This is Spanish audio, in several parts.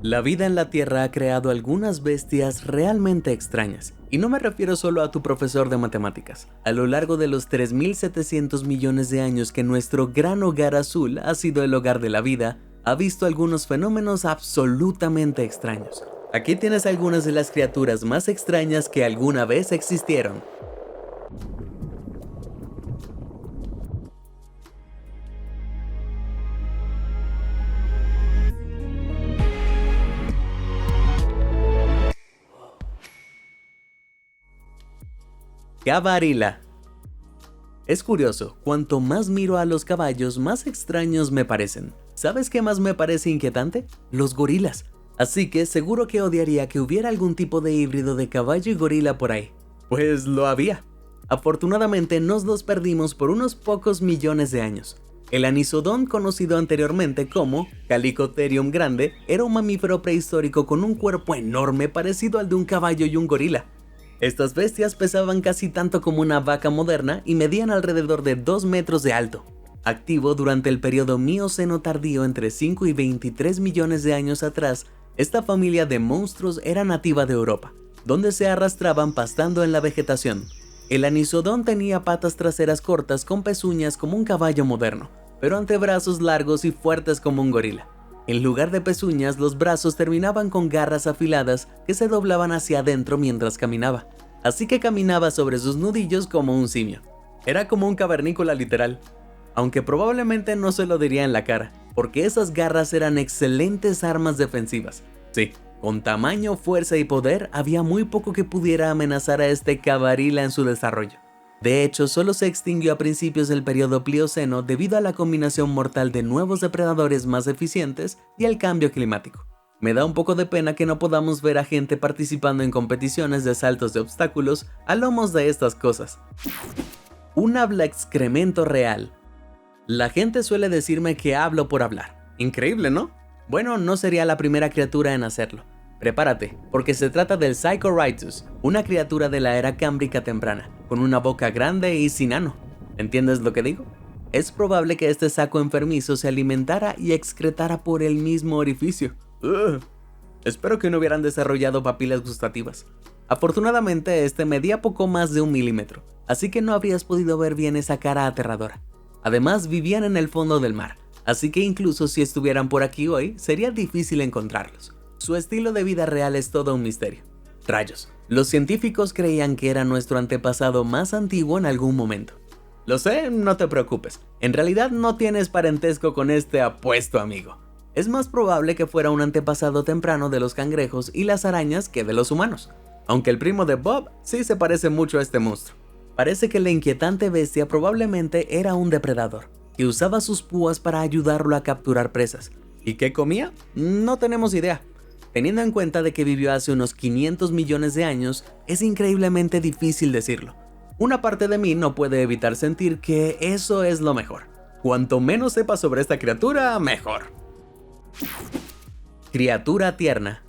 La vida en la Tierra ha creado algunas bestias realmente extrañas, y no me refiero solo a tu profesor de matemáticas. A lo largo de los 3.700 millones de años que nuestro gran hogar azul ha sido el hogar de la vida, ha visto algunos fenómenos absolutamente extraños. Aquí tienes algunas de las criaturas más extrañas que alguna vez existieron. Cabarila. Es curioso, cuanto más miro a los caballos, más extraños me parecen. ¿Sabes qué más me parece inquietante? Los gorilas. Así que seguro que odiaría que hubiera algún tipo de híbrido de caballo y gorila por ahí. Pues lo había. Afortunadamente nos los perdimos por unos pocos millones de años. El anisodón, conocido anteriormente como Chalicotherium grande, era un mamífero prehistórico con un cuerpo enorme parecido al de un caballo y un gorila. Estas bestias pesaban casi tanto como una vaca moderna y medían alrededor de 2 metros de alto. Activo durante el periodo Mioceno tardío entre 5 y 23 millones de años atrás, esta familia de monstruos era nativa de Europa, donde se arrastraban pastando en la vegetación. El anisodón tenía patas traseras cortas con pezuñas como un caballo moderno, pero antebrazos largos y fuertes como un gorila. En lugar de pezuñas, los brazos terminaban con garras afiladas que se doblaban hacia adentro mientras caminaba, así que caminaba sobre sus nudillos como un simio. Era como un cavernícola literal, aunque probablemente no se lo diría en la cara, porque esas garras eran excelentes armas defensivas. Sí, con tamaño, fuerza y poder, había muy poco que pudiera amenazar a este cabarila en su desarrollo. De hecho, solo se extinguió a principios del periodo Plioceno debido a la combinación mortal de nuevos depredadores más eficientes y el cambio climático. Me da un poco de pena que no podamos ver a gente participando en competiciones de saltos de obstáculos a lomos de estas cosas. Un habla excremento real. La gente suele decirme que hablo por hablar. Increíble, ¿no? Bueno, no sería la primera criatura en hacerlo. Prepárate, porque se trata del Psychorhizos, una criatura de la era cámbrica temprana, con una boca grande y sin ano. ¿Entiendes lo que digo? Es probable que este saco enfermizo se alimentara y excretara por el mismo orificio. Espero que no hubieran desarrollado papilas gustativas. Afortunadamente este medía poco más de 1 milímetro, así que no habrías podido ver bien esa cara aterradora. Además vivían en el fondo del mar, así que incluso si estuvieran por aquí hoy, sería difícil encontrarlos. Su estilo de vida real es todo un misterio. Rayos, los científicos creían que era nuestro antepasado más antiguo en algún momento. Lo sé, no te preocupes, en realidad no tienes parentesco con este apuesto amigo. Es más probable que fuera un antepasado temprano de los cangrejos y las arañas que de los humanos, aunque el primo de Bob sí se parece mucho a este monstruo. Parece que la inquietante bestia probablemente era un depredador, que usaba sus púas para ayudarlo a capturar presas. ¿Y qué comía? No tenemos idea. Teniendo en cuenta de que vivió hace unos 500 millones de años, es increíblemente difícil decirlo. Una parte de mí no puede evitar sentir que eso es lo mejor. Cuanto menos sepa sobre esta criatura, mejor. Criatura tierna.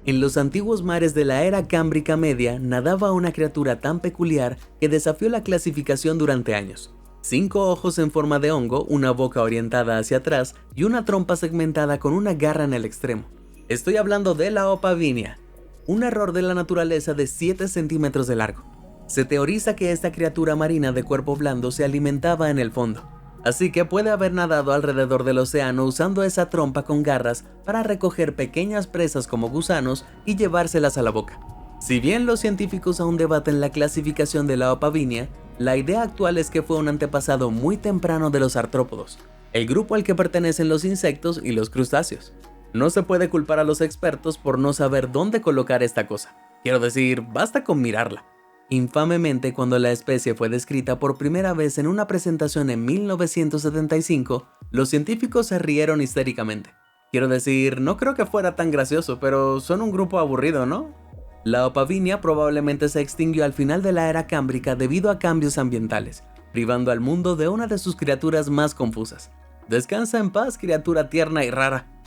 En los antiguos mares de la era cámbrica media nadaba una criatura tan peculiar que desafió la clasificación durante años. 5 ojos en forma de hongo, una boca orientada hacia atrás y una trompa segmentada con una garra en el extremo. Estoy hablando de la Opavinia, un error de la naturaleza de 7 centímetros de largo. Se teoriza que esta criatura marina de cuerpo blando se alimentaba en el fondo, así que puede haber nadado alrededor del océano usando esa trompa con garras para recoger pequeñas presas como gusanos y llevárselas a la boca. Si bien los científicos aún debaten la clasificación de la Opavinia, la idea actual es que fue un antepasado muy temprano de los artrópodos, el grupo al que pertenecen los insectos y los crustáceos. No se puede culpar a los expertos por no saber dónde colocar esta cosa. Quiero decir, basta con mirarla. Infamemente, cuando la especie fue descrita por primera vez en una presentación en 1975, los científicos se rieron histéricamente. Quiero decir, no creo que fuera tan gracioso, pero son un grupo aburrido, ¿no? La Opavinia probablemente se extinguió al final de la era cámbrica debido a cambios ambientales, privando al mundo de una de sus criaturas más confusas. Descansa en paz, criatura tierna y rara.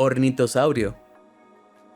Ornitosaurio.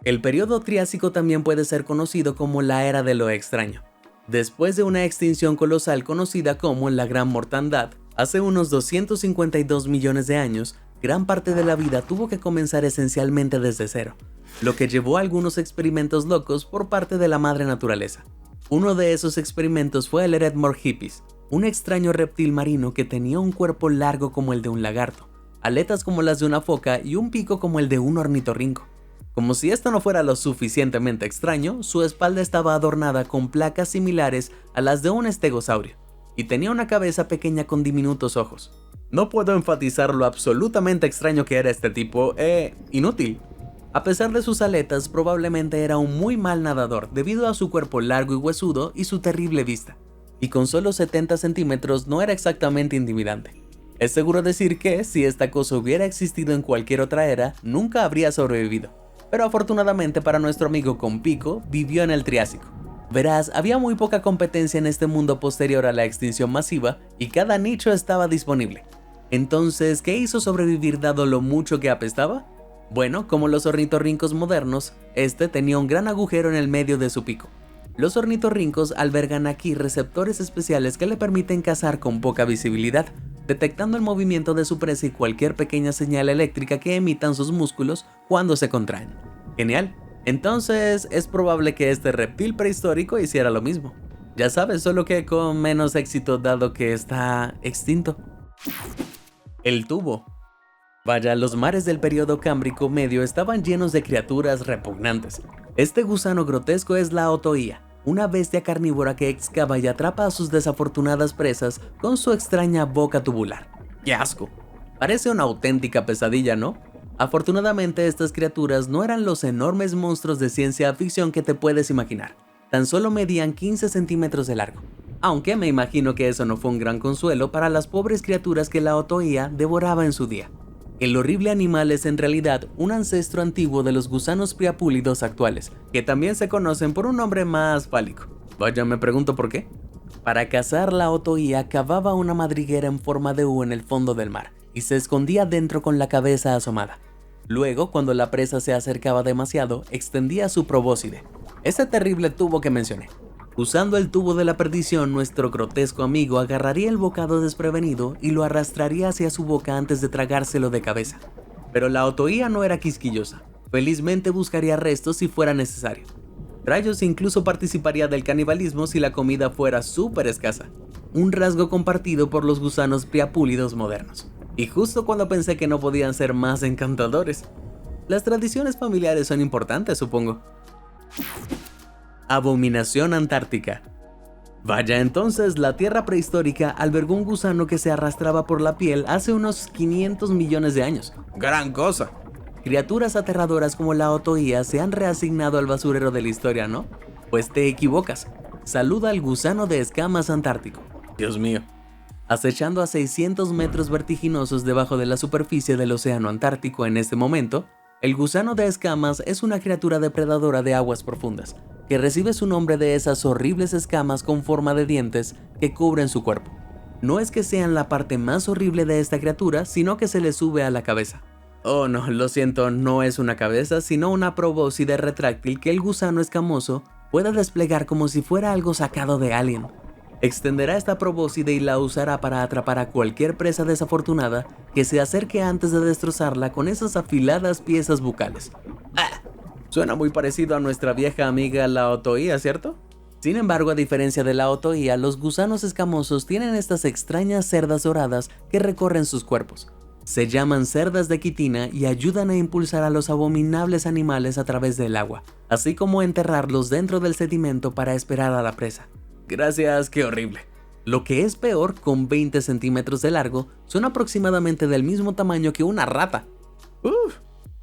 El periodo Triásico también puede ser conocido como la era de lo extraño. Después de una extinción colosal conocida como la Gran Mortandad, hace unos 252 millones de años, gran parte de la vida tuvo que comenzar esencialmente desde cero, lo que llevó a algunos experimentos locos por parte de la madre naturaleza. Uno de esos experimentos fue el Eretmorhippis, un extraño reptil marino que tenía un cuerpo largo como el de un lagarto, aletas como las de una foca y un pico como el de un ornitorrinco. Como si esto no fuera lo suficientemente extraño, su espalda estaba adornada con placas similares a las de un estegosaurio, y tenía una cabeza pequeña con diminutos ojos. No puedo enfatizar lo absolutamente extraño que era este tipo, inútil. A pesar de sus aletas, probablemente era un muy mal nadador debido a su cuerpo largo y huesudo y su terrible vista, y con solo 70 centímetros no era exactamente intimidante. Es seguro decir que, si esta cosa hubiera existido en cualquier otra era, nunca habría sobrevivido, pero afortunadamente para nuestro amigo con pico, vivió en el Triásico. Verás, había muy poca competencia en este mundo posterior a la extinción masiva y cada nicho estaba disponible. Entonces, ¿qué hizo sobrevivir dado lo mucho que apestaba? Bueno, como los ornitorrincos modernos, este tenía un gran agujero en el medio de su pico. Los ornitorrincos albergan aquí receptores especiales que le permiten cazar con poca visibilidad, detectando el movimiento de su presa y cualquier pequeña señal eléctrica que emitan sus músculos cuando se contraen. Genial. Entonces es probable que este reptil prehistórico hiciera lo mismo. Ya sabes, solo que con menos éxito dado que está extinto. El tubo. Vaya, los mares del periodo cámbrico medio estaban llenos de criaturas repugnantes. Este gusano grotesco es la otoía, una bestia carnívora que excava y atrapa a sus desafortunadas presas con su extraña boca tubular. ¡Qué asco! Parece una auténtica pesadilla, ¿no? Afortunadamente, estas criaturas no eran los enormes monstruos de ciencia ficción que te puedes imaginar. Tan solo medían 15 centímetros de largo. Aunque me imagino que eso no fue un gran consuelo para las pobres criaturas que la otoía devoraba en su día. El horrible animal es en realidad un ancestro antiguo de los gusanos priapúlidos actuales, que también se conocen por un nombre más fálico. Vaya, me pregunto por qué. Para cazar, la otoía cavaba una madriguera en forma de U en el fondo del mar, y se escondía dentro con la cabeza asomada. Luego, cuando la presa se acercaba demasiado, extendía su probóscide, ese terrible tubo que mencioné. Usando el tubo de la perdición, nuestro grotesco amigo agarraría el bocado desprevenido y lo arrastraría hacia su boca antes de tragárselo de cabeza. Pero la otoía no era quisquillosa. Felizmente buscaría restos si fuera necesario. Rayos incluso participaría del canibalismo si la comida fuera súper escasa. Un rasgo compartido por los gusanos priapúlidos modernos. Y justo cuando pensé que no podían ser más encantadores. Las tradiciones familiares son importantes, supongo. Abominación antártica. Vaya, entonces la Tierra prehistórica albergó un gusano que se arrastraba por la piel hace unos 500 millones de años. ¡Gran cosa! Criaturas aterradoras como la otoía se han reasignado al basurero de la historia, ¿no? Pues te equivocas. Saluda al gusano de escamas antártico. Dios mío. Acechando a 600 metros vertiginosos debajo de la superficie del océano Antártico en este momento, el gusano de escamas es una criatura depredadora de aguas profundas, que recibe su nombre de esas horribles escamas con forma de dientes que cubren su cuerpo. No es que sean la parte más horrible de esta criatura, sino que se le sube a la cabeza. Oh no, lo siento, no es una cabeza, sino una probóscide retráctil que el gusano escamoso puede desplegar como si fuera algo sacado de Alien. Extenderá esta probóscide y la usará para atrapar a cualquier presa desafortunada que se acerque antes de destrozarla con esas afiladas piezas bucales. ¡Ah! Suena muy parecido a nuestra vieja amiga la otoía, ¿cierto? Sin embargo, a diferencia de la otoía, los gusanos escamosos tienen estas extrañas cerdas doradas que recorren sus cuerpos. Se llaman cerdas de quitina y ayudan a impulsar a los abominables animales a través del agua, así como enterrarlos dentro del sedimento para esperar a la presa. Gracias, qué horrible. Lo que es peor, con 20 centímetros de largo, son aproximadamente del mismo tamaño que una rata.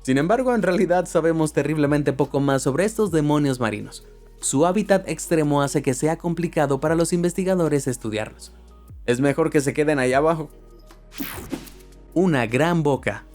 Sin embargo, en realidad sabemos terriblemente poco más sobre estos demonios marinos. Su hábitat extremo hace que sea complicado para los investigadores estudiarlos. Es mejor que se queden ahí abajo. Una gran boca.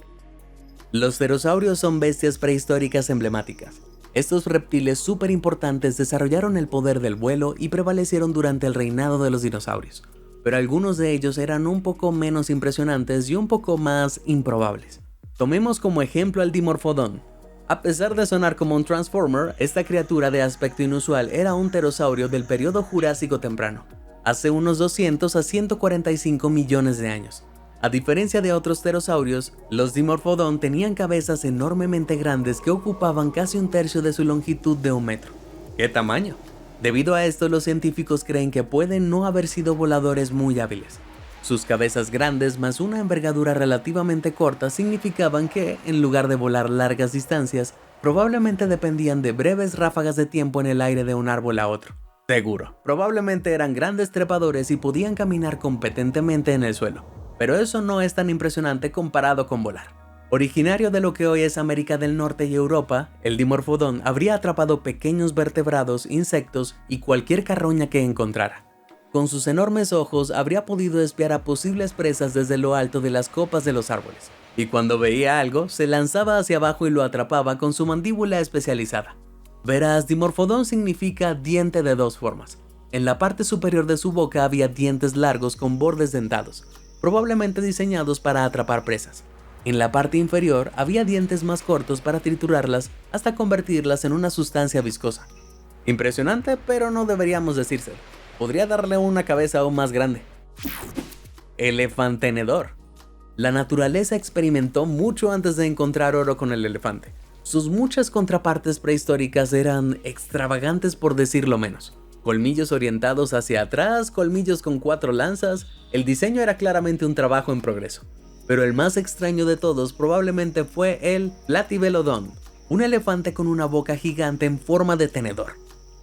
Los pterosaurios son bestias prehistóricas emblemáticas. Estos reptiles súper importantes desarrollaron el poder del vuelo y prevalecieron durante el reinado de los dinosaurios, pero algunos de ellos eran un poco menos impresionantes y un poco más improbables. Tomemos como ejemplo al Dimorphodon. A pesar de sonar como un Transformer, esta criatura de aspecto inusual era un pterosaurio del periodo Jurásico temprano, hace unos 200 a 145 millones de años. A diferencia de otros pterosaurios, los Dimorphodon tenían cabezas enormemente grandes que ocupaban casi un tercio de su longitud de 1 metro. ¡Qué tamaño! Debido a esto, los científicos creen que pueden no haber sido voladores muy hábiles. Sus cabezas grandes más una envergadura relativamente corta significaban que, en lugar de volar largas distancias, probablemente dependían de breves ráfagas de tiempo en el aire de un árbol a otro. Seguro, probablemente eran grandes trepadores y podían caminar competentemente en el suelo. Pero eso no es tan impresionante comparado con volar. Originario de lo que hoy es América del Norte y Europa, el Dimorphodon habría atrapado pequeños vertebrados, insectos y cualquier carroña que encontrara. Con sus enormes ojos habría podido espiar a posibles presas desde lo alto de las copas de los árboles, y cuando veía algo, se lanzaba hacia abajo y lo atrapaba con su mandíbula especializada. Verás, Dimorphodon significa diente de dos formas. En la parte superior de su boca había dientes largos con bordes dentados, probablemente diseñados para atrapar presas. En la parte inferior había dientes más cortos para triturarlas hasta convertirlas en una sustancia viscosa. Impresionante, pero no deberíamos decírselo. Podría darle una cabeza aún más grande. Elefantenedor. La naturaleza experimentó mucho antes de encontrar oro con el elefante. Sus muchas contrapartes prehistóricas eran extravagantes por decirlo menos. Colmillos orientados hacia atrás, colmillos con 4 lanzas, el diseño era claramente un trabajo en progreso. Pero el más extraño de todos probablemente fue el Platyvelodon, un elefante con una boca gigante en forma de tenedor.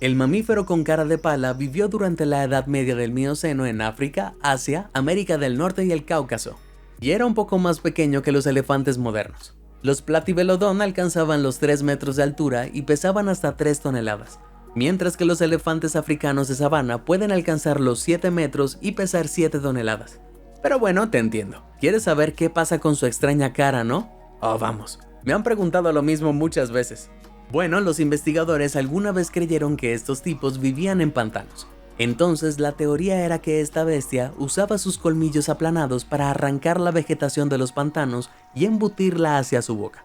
El mamífero con cara de pala vivió durante la Edad Media del Mioceno en África, Asia, América del Norte y el Cáucaso, y era un poco más pequeño que los elefantes modernos. Los Platyvelodon alcanzaban los 3 metros de altura y pesaban hasta 3 toneladas. Mientras que los elefantes africanos de sabana pueden alcanzar los 7 metros y pesar 7 toneladas. Pero bueno, te entiendo. ¿Quieres saber qué pasa con su extraña cara, no? Oh, vamos. Me han preguntado lo mismo muchas veces. Bueno, los investigadores alguna vez creyeron que estos tipos vivían en pantanos. Entonces la teoría era que esta bestia usaba sus colmillos aplanados para arrancar la vegetación de los pantanos y embutirla hacia su boca.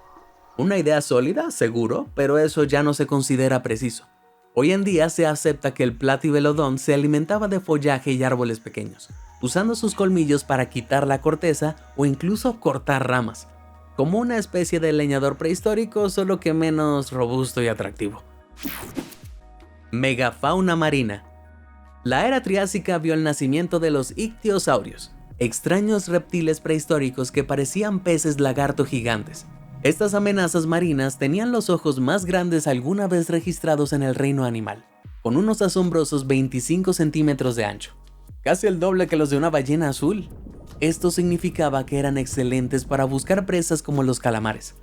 Una idea sólida, seguro, pero eso ya no se considera preciso. Hoy en día se acepta que el Platyvelodon se alimentaba de follaje y árboles pequeños, usando sus colmillos para quitar la corteza o incluso cortar ramas, como una especie de leñador prehistórico, solo que menos robusto y atractivo. Megafauna marina. La era triásica vio el nacimiento de los ictiosaurios, extraños reptiles prehistóricos que parecían peces lagarto gigantes. Estas amenazas marinas tenían los ojos más grandes alguna vez registrados en el reino animal, con unos asombrosos 25 centímetros de ancho, casi el doble que los de una ballena azul. Esto significaba que eran excelentes para buscar presas como los calamares.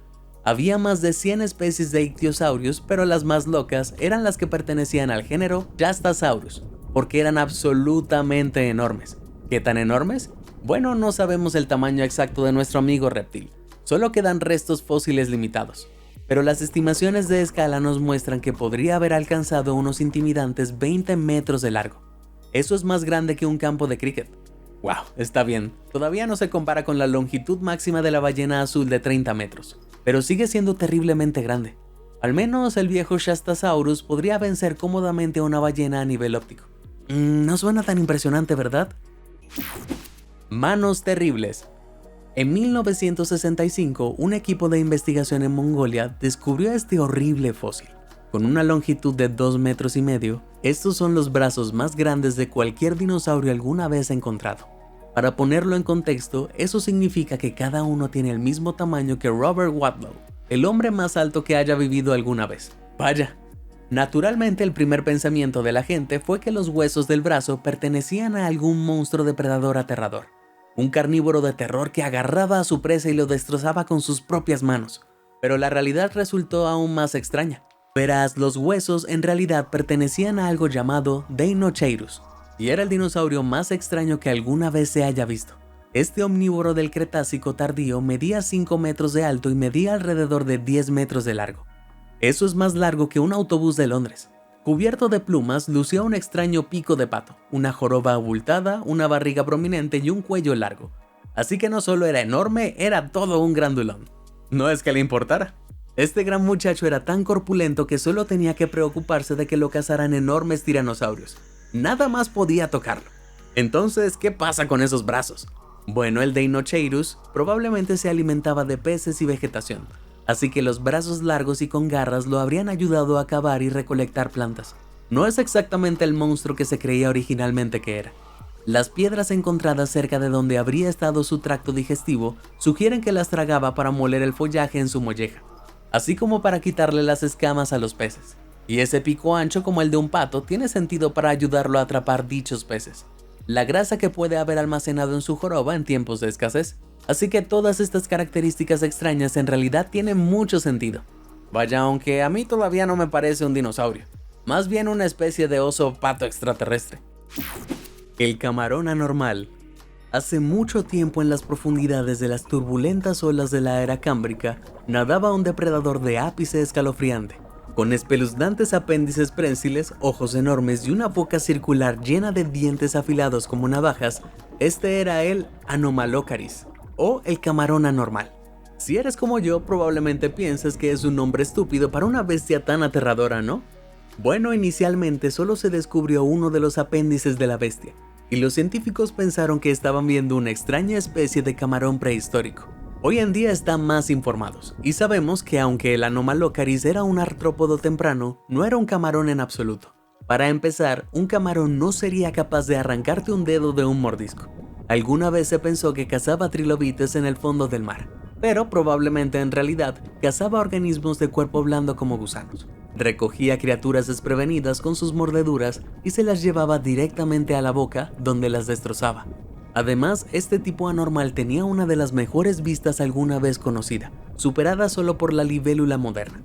Había más de 100 especies de ictiosaurios, pero las más locas eran las que pertenecían al género Yastasaurus, porque eran absolutamente enormes. ¿Qué tan enormes? Bueno, no sabemos el tamaño exacto de nuestro amigo reptil. Solo quedan restos fósiles limitados, pero las estimaciones de escala nos muestran que podría haber alcanzado unos intimidantes 20 metros de largo. Eso es más grande que un campo de cricket. Wow, está bien, todavía no se compara con la longitud máxima de la ballena azul de 30 metros, pero sigue siendo terriblemente grande. Al menos el viejo Shastasaurus podría vencer cómodamente a una ballena a nivel óptico. No suena tan impresionante, ¿verdad? Manos terribles. En 1965, un equipo de investigación en Mongolia descubrió este horrible fósil. Con una longitud de 2,5 metros, estos son los brazos más grandes de cualquier dinosaurio alguna vez encontrado. Para ponerlo en contexto, eso significa que cada uno tiene el mismo tamaño que Robert Wadlow, el hombre más alto que haya vivido alguna vez. Vaya. Naturalmente, el primer pensamiento de la gente fue que los huesos del brazo pertenecían a algún monstruo depredador aterrador. Un carnívoro de terror que agarraba a su presa y lo destrozaba con sus propias manos. Pero la realidad resultó aún más extraña. Verás, los huesos en realidad pertenecían a algo llamado Deinocheirus, y era el dinosaurio más extraño que alguna vez se haya visto. Este omnívoro del Cretácico tardío medía 5 metros de alto y medía alrededor de 10 metros de largo. Eso es más largo que un autobús de Londres. Cubierto de plumas, lucía un extraño pico de pato, una joroba abultada, una barriga prominente y un cuello largo. Así que no solo era enorme, era todo un grandulón. No es que le importara. Este gran muchacho era tan corpulento que solo tenía que preocuparse de que lo cazaran enormes tiranosaurios. Nada más podía tocarlo. Entonces, ¿qué pasa con esos brazos? Bueno, el Deinocheirus probablemente se alimentaba de peces y vegetación, así que los brazos largos y con garras lo habrían ayudado a cavar y recolectar plantas. No es exactamente el monstruo que se creía originalmente que era. Las piedras encontradas cerca de donde habría estado su tracto digestivo sugieren que las tragaba para moler el follaje en su molleja, así como para quitarle las escamas a los peces. Y ese pico ancho como el de un pato tiene sentido para ayudarlo a atrapar dichos peces, la grasa que puede haber almacenado en su joroba en tiempos de escasez. Así que todas estas características extrañas en realidad tienen mucho sentido. Vaya, aunque a mí todavía no me parece un dinosaurio, más bien una especie de oso pato extraterrestre. El camarón anormal. Hace mucho tiempo en las profundidades de las turbulentas olas de la era cámbrica, nadaba un depredador de ápice escalofriante, con espeluznantes apéndices prensiles, ojos enormes y una boca circular llena de dientes afilados como navajas. Este era el Anomalocaris, o el camarón anormal. Si eres como yo, probablemente pienses que es un nombre estúpido para una bestia tan aterradora, ¿no? Bueno, inicialmente solo se descubrió uno de los apéndices de la bestia, y los científicos pensaron que estaban viendo una extraña especie de camarón prehistórico. Hoy en día están más informados, y sabemos que aunque el Anomalocaris era un artrópodo temprano, no era un camarón en absoluto. Para empezar, un camarón no sería capaz de arrancarte un dedo de un mordisco. Alguna vez se pensó que cazaba trilobites en el fondo del mar, pero probablemente en realidad cazaba organismos de cuerpo blando como gusanos. Recogía criaturas desprevenidas con sus mordeduras y se las llevaba directamente a la boca, donde las destrozaba. Además, este tipo anormal tenía una de las mejores vistas alguna vez conocida, superada solo por la libélula moderna.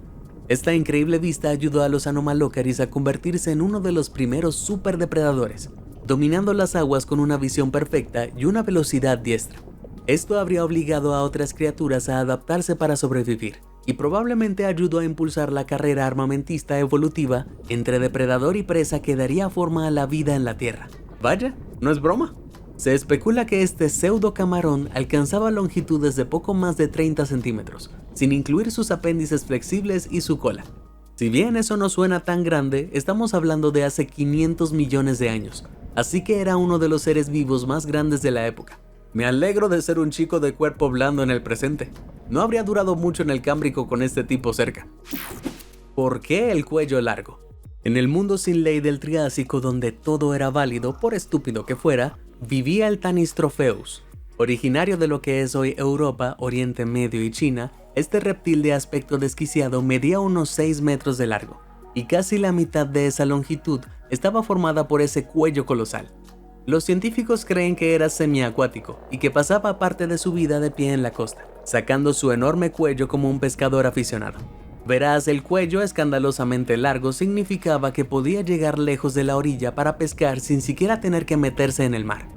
Esta increíble vista ayudó a los Anomalocaris a convertirse en uno de los primeros superdepredadores, dominando las aguas con una visión perfecta y una velocidad diestra. Esto habría obligado a otras criaturas a adaptarse para sobrevivir, y probablemente ayudó a impulsar la carrera armamentista evolutiva entre depredador y presa que daría forma a la vida en la Tierra. Vaya, no es broma. Se especula que este pseudo camarón alcanzaba longitudes de poco más de 30 centímetros, sin incluir sus apéndices flexibles y su cola. Si bien eso no suena tan grande, estamos hablando de hace 500 millones de años, así que era uno de los seres vivos más grandes de la época. Me alegro de ser un chico de cuerpo blando en el presente. No habría durado mucho en el Cámbrico con este tipo cerca. ¿Por qué el cuello largo? En el mundo sin ley del Triásico, donde todo era válido, por estúpido que fuera, vivía el Tanystropheus. Originario de lo que es hoy Europa, Oriente Medio y China, este reptil de aspecto desquiciado medía unos 6 metros de largo, y casi la mitad de esa longitud estaba formada por ese cuello colosal. Los científicos creen que era semiacuático y que pasaba parte de su vida de pie en la costa, sacando su enorme cuello como un pescador aficionado. Verás, el cuello escandalosamente largo significaba que podía llegar lejos de la orilla para pescar sin siquiera tener que meterse en el mar.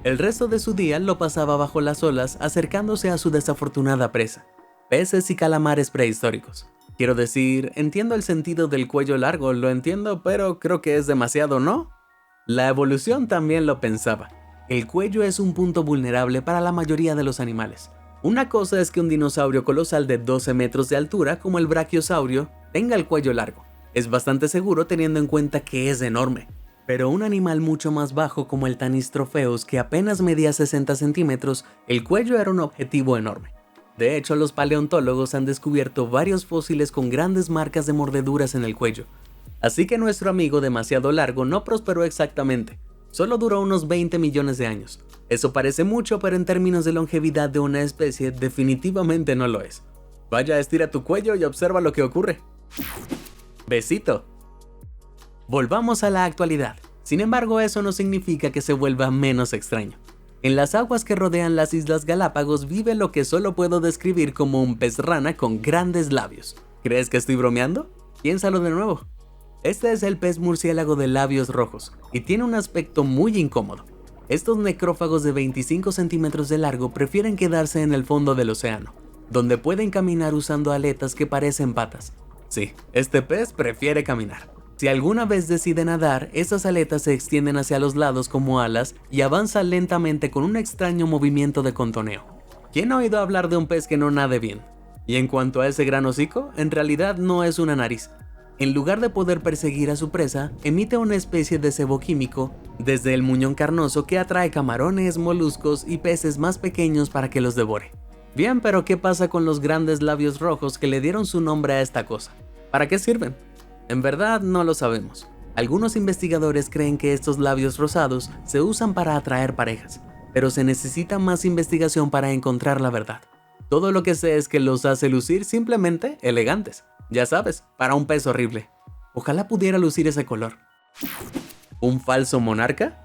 El resto de su día lo pasaba bajo las olas acercándose a su desafortunada presa, peces y calamares prehistóricos. Quiero decir, entiendo el sentido del cuello largo, lo entiendo, pero creo que es demasiado, ¿no? La evolución también lo pensaba. El cuello es un punto vulnerable para la mayoría de los animales. Una cosa es que un dinosaurio colosal de 12 metros de altura, como el brachiosaurio, tenga el cuello largo. Es bastante seguro teniendo en cuenta que es enorme. Pero un animal mucho más bajo como el Tanystropheus, que apenas medía 60 centímetros, el cuello era un objetivo enorme. De hecho, los paleontólogos han descubierto varios fósiles con grandes marcas de mordeduras en el cuello. Así que nuestro amigo demasiado largo no prosperó exactamente, solo duró unos 20 millones de años. Eso parece mucho, pero en términos de longevidad de una especie definitivamente no lo es. Vaya, estira tu cuello y observa lo que ocurre. Besito. Volvamos a la actualidad. Sin embargo, eso no significa que se vuelva menos extraño. En las aguas que rodean las Islas Galápagos vive lo que solo puedo describir como un pez rana con grandes labios. ¿Crees que estoy bromeando? Piénsalo de nuevo. Este es el pez murciélago de labios rojos y tiene un aspecto muy incómodo. Estos necrófagos de 25 centímetros de largo prefieren quedarse en el fondo del océano, donde pueden caminar usando aletas que parecen patas. Sí, este pez prefiere caminar. Si alguna vez decide nadar, esas aletas se extienden hacia los lados como alas y avanza lentamente con un extraño movimiento de contoneo. ¿Quién ha oído hablar de un pez que no nade bien? Y en cuanto a ese gran hocico, en realidad no es una nariz. En lugar de poder perseguir a su presa, emite una especie de cebo químico desde el muñón carnoso que atrae camarones, moluscos y peces más pequeños para que los devore. Bien, pero ¿qué pasa con los grandes labios rojos que le dieron su nombre a esta cosa? ¿Para qué sirven? En verdad no lo sabemos. Algunos investigadores creen que estos labios rosados se usan para atraer parejas, pero se necesita más investigación para encontrar la verdad. Todo lo que sé es que los hace lucir simplemente elegantes. Ya sabes, para un pez horrible. Ojalá pudiera lucir ese color. ¿Un falso monarca?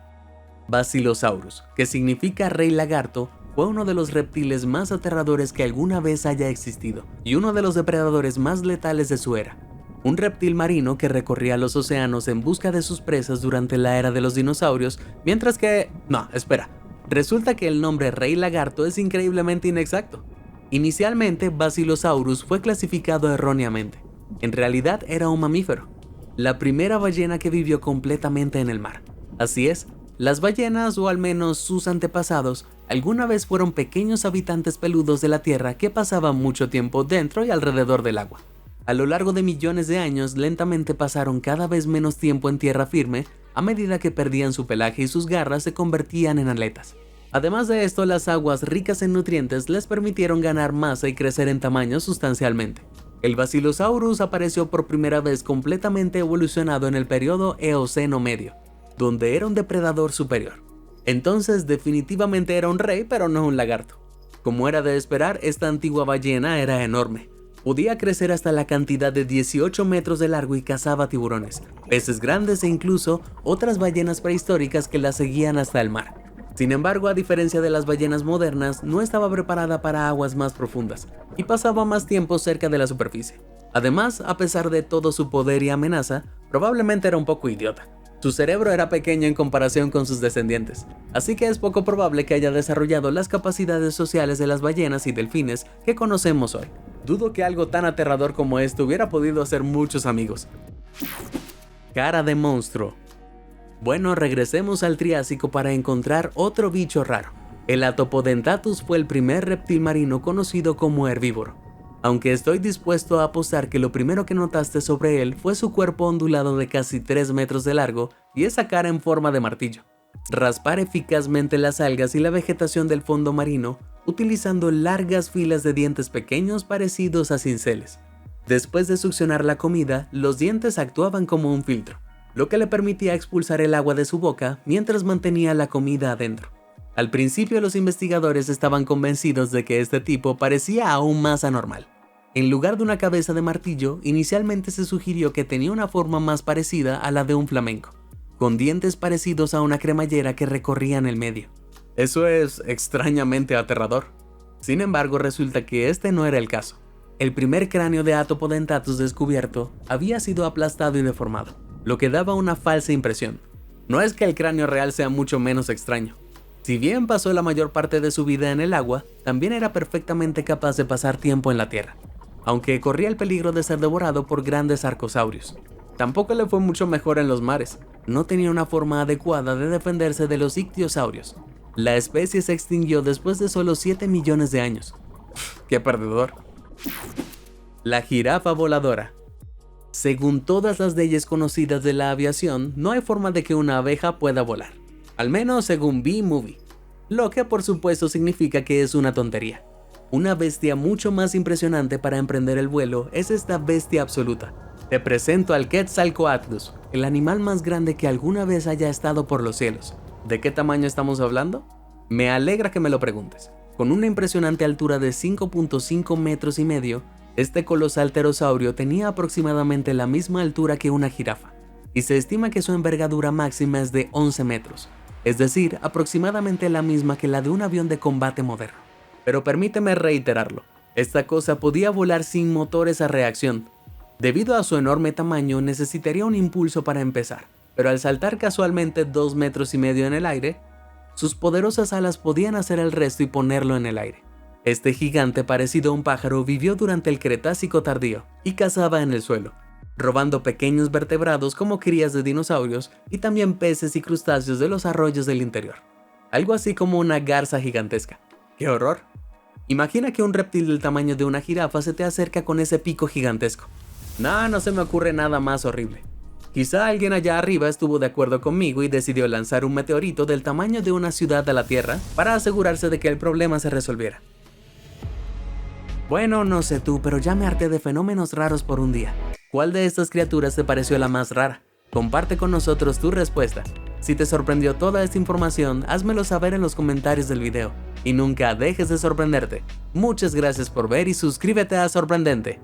Basilosaurus, que significa rey lagarto, fue uno de los reptiles más aterradores que alguna vez haya existido y uno de los depredadores más letales de su era. Un reptil marino que recorría los océanos en busca de sus presas durante la era de los dinosaurios, mientras que... No, espera. Resulta que el nombre rey lagarto es increíblemente inexacto. Inicialmente, Basilosaurus fue clasificado erróneamente. En realidad era un mamífero, la primera ballena que vivió completamente en el mar. Así es, las ballenas, o al menos sus antepasados, alguna vez fueron pequeños habitantes peludos de la tierra que pasaban mucho tiempo dentro y alrededor del agua. A lo largo de millones de años, lentamente pasaron cada vez menos tiempo en tierra firme a medida que perdían su pelaje y sus garras se convertían en aletas. Además de esto, las aguas ricas en nutrientes les permitieron ganar masa y crecer en tamaño sustancialmente. El Basilosaurus apareció por primera vez completamente evolucionado en el periodo Eoceno medio, donde era un depredador superior. Entonces definitivamente era un rey, pero no un lagarto. Como era de esperar, esta antigua ballena era enorme. Podía crecer hasta la cantidad de 18 metros de largo y cazaba tiburones, peces grandes e incluso otras ballenas prehistóricas que la seguían hasta el mar. Sin embargo, a diferencia de las ballenas modernas, no estaba preparada para aguas más profundas y pasaba más tiempo cerca de la superficie. Además, a pesar de todo su poder y amenaza, probablemente era un poco idiota. Su cerebro era pequeño en comparación con sus descendientes, así que es poco probable que haya desarrollado las capacidades sociales de las ballenas y delfines que conocemos hoy. Dudo que algo tan aterrador como esto hubiera podido hacer muchos amigos. Cara de monstruo. Bueno, regresemos al Triásico para encontrar otro bicho raro. El Atopodentatus fue el primer reptil marino conocido como herbívoro. Aunque estoy dispuesto a apostar que lo primero que notaste sobre él fue su cuerpo ondulado de casi 3 metros de largo y esa cara en forma de martillo. Raspar eficazmente las algas y la vegetación del fondo marino utilizando largas filas de dientes pequeños parecidos a cinceles. Después de succionar la comida, los dientes actuaban como un filtro, lo que le permitía expulsar el agua de su boca mientras mantenía la comida adentro. Al principio los investigadores estaban convencidos de que este tipo parecía aún más anormal. En lugar de una cabeza de martillo, inicialmente se sugirió que tenía una forma más parecida a la de un flamenco, con dientes parecidos a una cremallera que recorrían el medio. Eso es extrañamente aterrador. Sin embargo, resulta que este no era el caso. El primer cráneo de Atopodentatus descubierto había sido aplastado y deformado, lo que daba una falsa impresión. No es que el cráneo real sea mucho menos extraño. Si bien pasó la mayor parte de su vida en el agua, también era perfectamente capaz de pasar tiempo en la tierra, aunque corría el peligro de ser devorado por grandes arcosaurios. Tampoco le fue mucho mejor en los mares. No tenía una forma adecuada de defenderse de los ictiosaurios. La especie se extinguió después de solo 7 millones de años. ¡Qué perdedor! La jirafa voladora. Según todas las leyes conocidas de la aviación, no hay forma de que una abeja pueda volar. Al menos según B-Movie. Lo que por supuesto significa que es una tontería. Una bestia mucho más impresionante para emprender el vuelo es esta bestia absoluta. Te presento al Quetzalcoatlus, el animal más grande que alguna vez haya estado por los cielos. ¿De qué tamaño estamos hablando? Me alegra que me lo preguntes. Con una impresionante altura de 5.5 metros y medio, este colosal pterosaurio tenía aproximadamente la misma altura que una jirafa, y se estima que su envergadura máxima es de 11 metros, es decir, aproximadamente la misma que la de un avión de combate moderno. Pero permíteme reiterarlo, esta cosa podía volar sin motores a reacción. Debido a su enorme tamaño necesitaría un impulso para empezar, pero al saltar casualmente 2 metros y medio en el aire, sus poderosas alas podían hacer el resto y ponerlo en el aire. Este gigante parecido a un pájaro vivió durante el Cretácico tardío y cazaba en el suelo, robando pequeños vertebrados como crías de dinosaurios y también peces y crustáceos de los arroyos del interior. Algo así como una garza gigantesca. ¡Qué horror! Imagina que un reptil del tamaño de una jirafa se te acerca con ese pico gigantesco. Nah, no se me ocurre nada más horrible. Quizá alguien allá arriba estuvo de acuerdo conmigo y decidió lanzar un meteorito del tamaño de una ciudad a la Tierra para asegurarse de que el problema se resolviera. Bueno, no sé tú, pero ya me harté de fenómenos raros por un día. ¿Cuál de estas criaturas te pareció la más rara? Comparte con nosotros tu respuesta. Si te sorprendió toda esta información, házmelo saber en los comentarios del video. Y nunca dejes de sorprenderte. Muchas gracias por ver y suscríbete a Sorprendente.